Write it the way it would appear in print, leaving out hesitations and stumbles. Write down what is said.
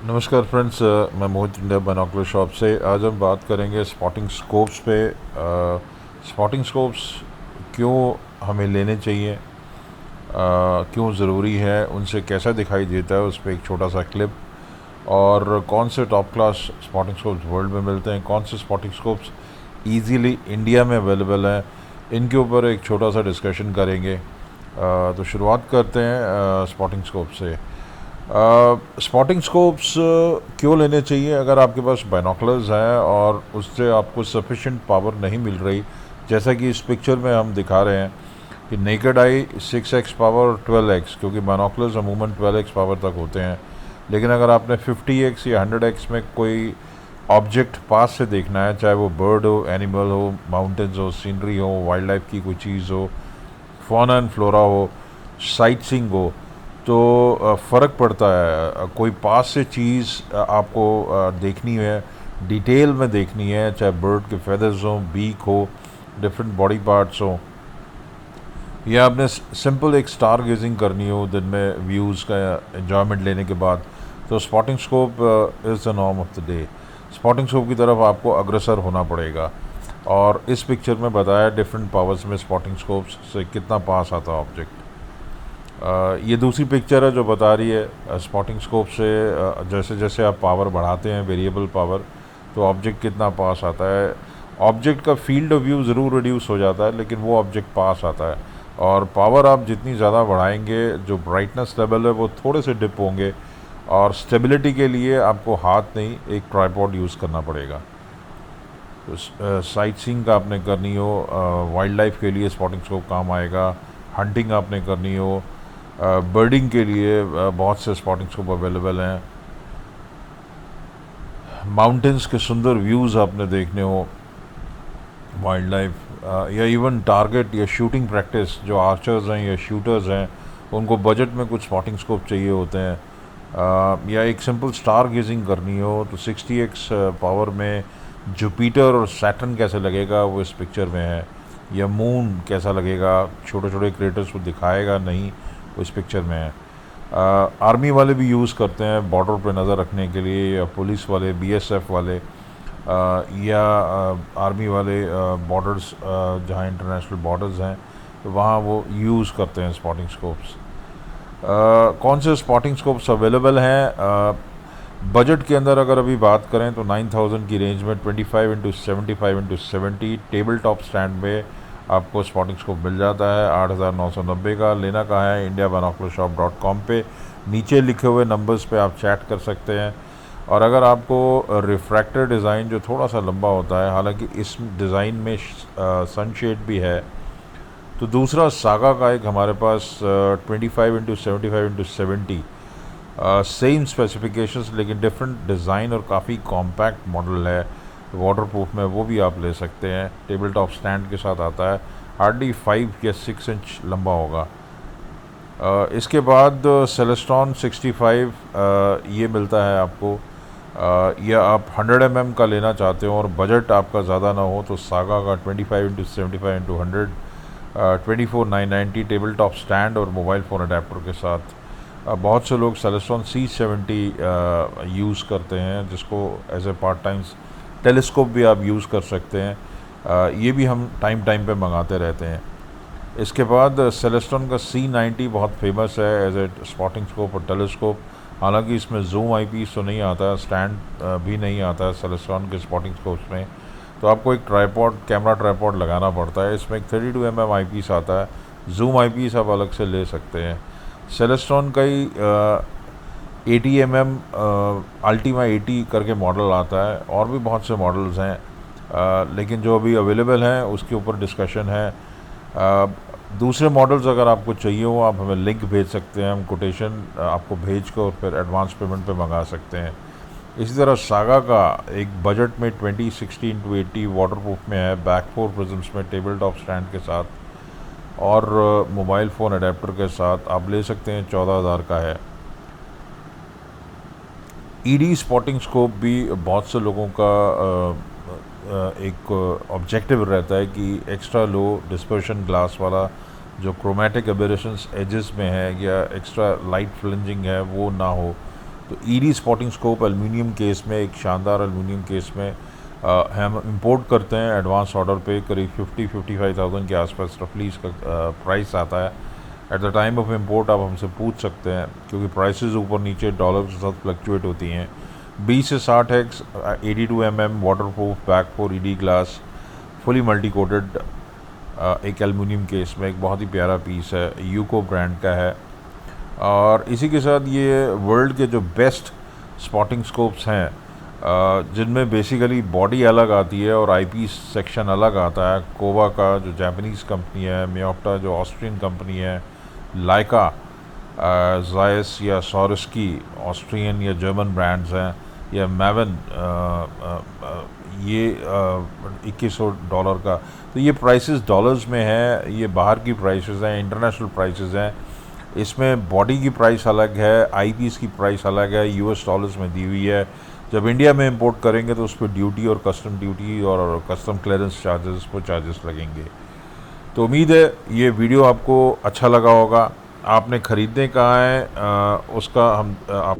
नमस्कार फ्रेंड्स, मैं मोहित India binocular shop से। आज हम बात करेंगे स्पॉटिंग स्कोप्स पे। स्पॉटिंग स्कोप्स क्यों हमें लेने चाहिए, क्यों ज़रूरी है, उनसे कैसा दिखाई देता है, उस पर एक छोटा सा क्लिप। और कौन से top class spotting scopes world में मिलते हैं, कौन से स्पॉटिंग स्कोप्स ईजीली इंडिया में अवेलेबल हैं, इनके ऊपर एक छोटा सा डिस्कशन करेंगे। तो शुरुआत करते हैं स्पॉटिंग स्कोप से। स्पॉटिंग स्कोप्स क्यों लेने चाहिए? अगर आपके पास बाइनोकुलर्स हैं और उससे आपको सफिशिएंट पावर नहीं मिल रही, जैसा कि इस पिक्चर में हम दिखा रहे हैं कि naked eye 6x power 12x, क्योंकि बाइनोकुलर्स अमूमन 12x पावर तक होते हैं। लेकिन अगर आपने 50x या 100x में कोई ऑब्जेक्ट पास से देखना है, चाहे वो बर्ड हो, एनिमल हो, माउंटेन्स हो, सीनरी हो, वाइल्ड लाइफ की कोई चीज़ हो, फौना एंड फ्लोरा हो, साइट सीइंग हो, तो फ़र्क पड़ता है। कोई पास से चीज़ आपको देखनी है, डिटेल में देखनी है, चाहे बर्ड के फेदर्स हों, बीक हो, डिफरेंट बॉडी पार्ट्स हों, या आपने सिंपल एक स्टार गेजिंग करनी हो दिन में व्यूज़ का एंजॉयमेंट लेने के बाद, तो spotting scope is the norm of the day. Spotting scope की तरफ आपको अग्रसर होना पड़ेगा। और इस पिक्चर में बताया डिफरेंट पावर्स में स्पॉटिंग स्कोप्स से कितना पास आता है ऑब्जेक्ट। ये दूसरी पिक्चर है जो बता रही है स्पॉटिंग स्कोप से जैसे जैसे आप पावर बढ़ाते हैं, वेरिएबल पावर, तो ऑब्जेक्ट कितना पास आता है। ऑब्जेक्ट का फील्ड ऑफ व्यू ज़रूर रिड्यूस हो जाता है, लेकिन वो ऑब्जेक्ट पास आता है। और पावर आप जितनी ज़्यादा बढ़ाएंगे, जो ब्राइटनेस लेवल है वो थोड़े से डिप होंगे। और स्टेबिलिटी के लिए आपको हाथ नहीं, एक ट्राइपॉड यूज़ करना पड़ेगा। तो साइट सीइंग का आपने करनी हो, वाइल्ड लाइफ के लिए स्पॉटिंग स्कोप काम आएगा। हंटिंग आपने करनी हो, बर्डिंग के लिए बहुत से स्पॉटिंग स्कोप अवेलेबल हैं। माउंटेन्स के सुंदर व्यूज़ आपने देखने हो, वाइल्ड लाइफ, या इवन टारगेट या शूटिंग प्रैक्टिस, जो आर्चर्स हैं या शूटर्स हैं, उनको बजट में कुछ स्पॉटिंग स्कोप चाहिए होते हैं। या एक सिंपल स्टार गेजिंग करनी हो तो 60x पावर में जुपिटर और सैटर्न कैसे लगेगा वो इस पिक्चर में है। या मून कैसा लगेगा, छोटे छोटे क्रेटर्स को दिखाएगा नहीं, वो इस पिक्चर में है। आर्मी वाले भी यूज़ करते हैं बॉर्डर पे नज़र रखने के लिए, या पुलिस वाले, बीएसएफ वाले, या आर्मी वाले बॉर्डर्स, जहाँ इंटरनेशनल बॉर्डर्स हैं, तो वहाँ वो यूज़ करते हैं स्पॉटिंग स्कोप्स। कौन से स्पॉटिंग स्कोप्स अवेलेबल हैं? बजट के अंदर अगर अभी बात करें तो 9000 की रेंज में 25x75x70 टेबल टॉप स्टैंड में आपको स्पॉटिंग स्कोप मिल जाता है 8990 का। लेना कहाँ है? indiabinocularshop.com पे नीचे लिखे हुए नंबर्स पे आप चैट कर सकते हैं। और अगर आपको रिफ्रैक्टर डिज़ाइन जो थोड़ा सा लंबा होता है, हालांकि इस डिज़ाइन में सनशेड भी है, तो दूसरा सागा का एक हमारे पास 25x75x70, सेम स्पेसिफिकेशंस लेकिन डिफरेंट डिज़ाइन और काफ़ी कॉम्पैक्ट मॉडल है, वाटर प्रूफ में, वो भी आप ले सकते हैं। टेबल टॉप स्टैंड के साथ आता है, हार्डली 5 या 6 इंच लंबा होगा। इसके बाद सेलेस्ट्रॉन 65 ये मिलता है आपको। या आप 100 का लेना चाहते हो और बजट आपका ज़्यादा ना हो, तो सागा का 25x75x100 24,990 टेबल टॉप स्टैंड और मोबाइल फ़ोन अडेप्टर के साथ। बहुत से लोग सेलेस्ट्रॉन C70 यूज़ करते हैं, जिसको as a part time telescope भी आप यूज़ कर सकते हैं। ये भी हम टाइम टाइम पे मंगाते रहते हैं। इसके बाद सेलेस्ट्रॉन का C90 बहुत फेमस है एज ए स्पॉटिंग स्कोप और टेलीस्कोप। हालांकि इसमें जूम आईपीस तो नहीं आता, स्टैंड भी नहीं आता है सेलेस्ट्रॉन के स्पॉटिंग स्कोप्स में, तो आपको एक ट्राईपॉड, कैमरा ट्राईपॉड लगाना पड़ता है। इसमें एक 32 mm आईपीस आता है, जूम आईपीस आप अलग से ले सकते हैं। सेलेस्ट्रॉन का ही 80 mm अल्टीमा 80 करके मॉडल आता है, और भी बहुत से मॉडल्स हैं, लेकिन जो अभी अवेलेबल हैं उसके ऊपर डिस्कशन है। दूसरे मॉडल्स अगर आपको चाहिए हो, आप हमें लिंक भेज सकते हैं, हम कोटेशन आपको भेज कर और फिर एडवांस पेमेंट पे मंगा सकते हैं। इसी तरह सागा का एक बजट में 2016-80 वाटर प्रूफ में है, बैक 4 प्रिज्म्स में टेबल टॉप स्टैंड के साथ और मोबाइल फ़ोन अडेप्टर के साथ आप ले सकते हैं, 14,000 का है। ईडी स्पॉटिंग स्कोप भी बहुत से लोगों का एक ऑब्जेक्टिव रहता है कि एक्स्ट्रा लो डिस्पर्शन ग्लास वाला जो क्रोमेटिक एबेरेशंस एजेस में है या एक्स्ट्रा लाइट फ्लिंजिंग है वो ना हो, तो ED spotting scope aluminium case में, एक शानदार एल्युमिनियम केस में हम इंपोर्ट करते हैं एडवांस ऑर्डर पे, करीब 50-55,000 के आसपास रफली इसका प्राइस आता है। At the time of import आप हमसे पूछ सकते हैं, क्योंकि प्राइसेस ऊपर नीचे डॉलर के साथ फ्लक्चुएट होती हैं। 20 से 60x 82 mm waterproof back four ED glass fully multi coated एक एल्युमिनियम केस में, एक बहुत ही प्यारा पीस है, यूको ब्रांड का है। और इसी के साथ ये वर्ल्ड के जो बेस्ट स्पॉटिंग स्कोप्स हैं, जिनमें बेसिकली बॉडी अलग आती है और आईपीस सेक्शन अलग आता है। कोवा का जो जापानीज़ कंपनी है, मियोप्टा जो ऑस्ट्रियन कंपनी है, लाइका, जायस या सॉरस्की ऑस्ट्रियन या जर्मन ब्रांड्स हैं, या मैवन ये $2100 का। तो ये प्राइसेस डॉलर्स में है, ये बाहर की प्राइसेस हैं, इंटरनेशनल प्राइसेस हैं। इसमें बॉडी की प्राइस अलग है, आईपीस की प्राइस अलग है, यूएस डॉलर्स में दी हुई है। जब इंडिया में इंपोर्ट करेंगे तो उस पर ड्यूटी और कस्टम ड्यूटी और कस्टम क्लियरेंस चार्जेस पर चार्जेस लगेंगे। तो उम्मीद है ये वीडियो आपको अच्छा लगा होगा। आपने ख़रीदने कहाँ है उसका हम आप